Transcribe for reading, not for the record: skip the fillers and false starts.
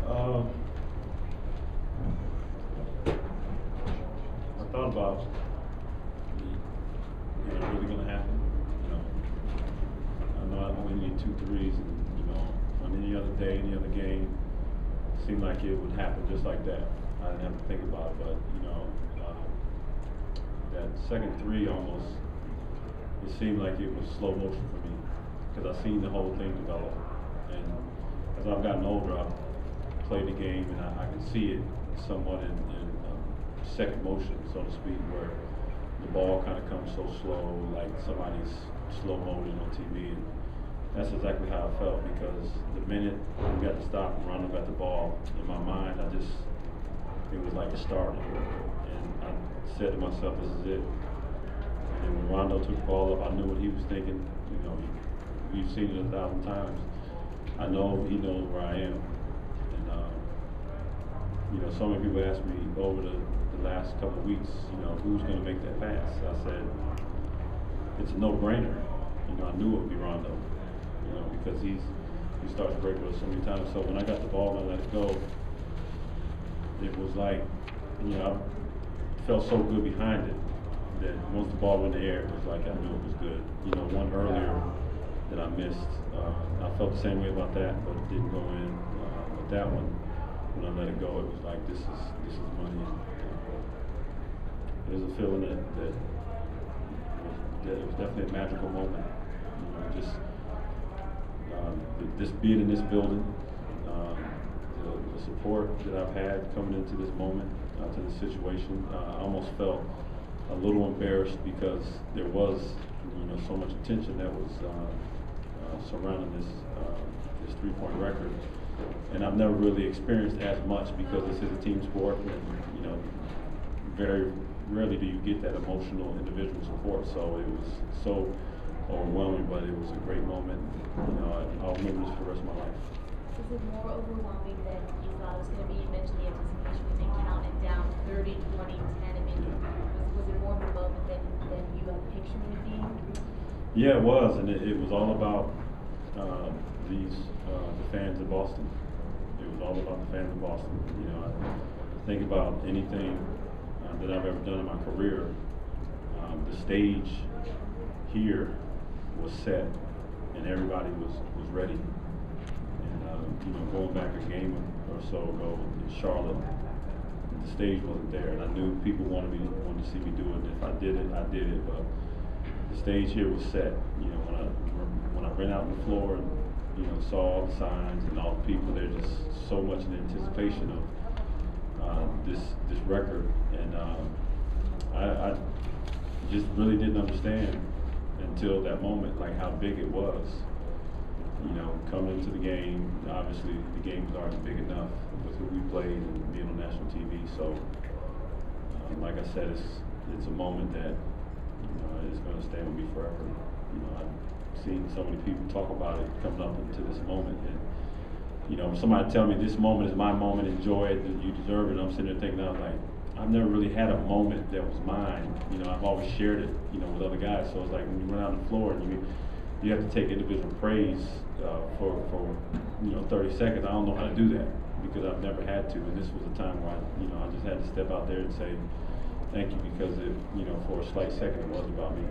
Um, I thought about, really going to happen? I know I only need 2 threes, and on any other day, any other game, it seemed like it would happen just like that. I didn't have to think about it, but that second 3 almost, it seemed like it was slow motion for me because I seen the whole thing develop, and as I've gotten older, I've played the game, and I can see it somewhat in second motion, so to speak, where the ball kind of comes so slow, like somebody's slow motion on TV. And that's exactly how I felt, because the minute we got to stop and Rondo got the ball, in my mind, it was like it started. And I said to myself, this is it. And when Rondo took the ball up, I knew what he was thinking. We've seen it 1,000 times. I know he knows where I am. And so many people asked me over the last couple of weeks, who's going to make that pass? I said, it's a no-brainer. I knew it would be Rondo, because he starts breaking us so many times. So when I got the ball and I let it go, it was like, I felt so good behind it that once the ball went in the air, it was like I knew it was good. One earlier that I missed, I felt the same way about that, but it didn't go in. But that one, when I let it go, it was like, this is money. It was a feeling that it was definitely a magical moment. Just being in this building, the support that I've had coming into this moment, to this situation, I almost felt a little embarrassed because there was, so much attention that was surrounding this 3-point record, and I've never really experienced as much because this is a team sport, and very rarely do you get that emotional individual support. So it was so overwhelming, but it was a great moment. I'll remember this for the rest of my life. Was it more overwhelming than you thought it was going to be? You mentioned the anticipation when they counted down 30, 20, 10. I mean, was it more of a moment than you had pictured it being? Yeah, it was, and it was all about the fans of Boston. It was all about the fans of Boston. I think about anything that I've ever done in my career. The stage here was set, and everybody was ready. And going back a game or so ago in Charlotte, the stage wasn't there, and I knew people wanted to see me do it. And if I did it, I did it. But the stage here was set. When I ran out on the floor and saw all the signs and all the people, there's just so much in anticipation of this record, and I just really didn't understand until that moment, like how big it was. Coming into the game, obviously the game was already big enough with who we played and being on national TV. So, like I said, it's a moment that is going to stay with me forever. I've seen so many people talk about it coming up into this moment, and somebody tell me this moment is my moment, enjoy it, you deserve it. And I'm sitting there thinking, I was like, I've never really had a moment that was mine. I've always shared it, with other guys. So it's like when you run out on the floor and you have to take individual praise for 30 seconds. I don't know how to do that because I've never had to. And this was a time where I just had to step out there and say thank you, because for a slight second it was about me.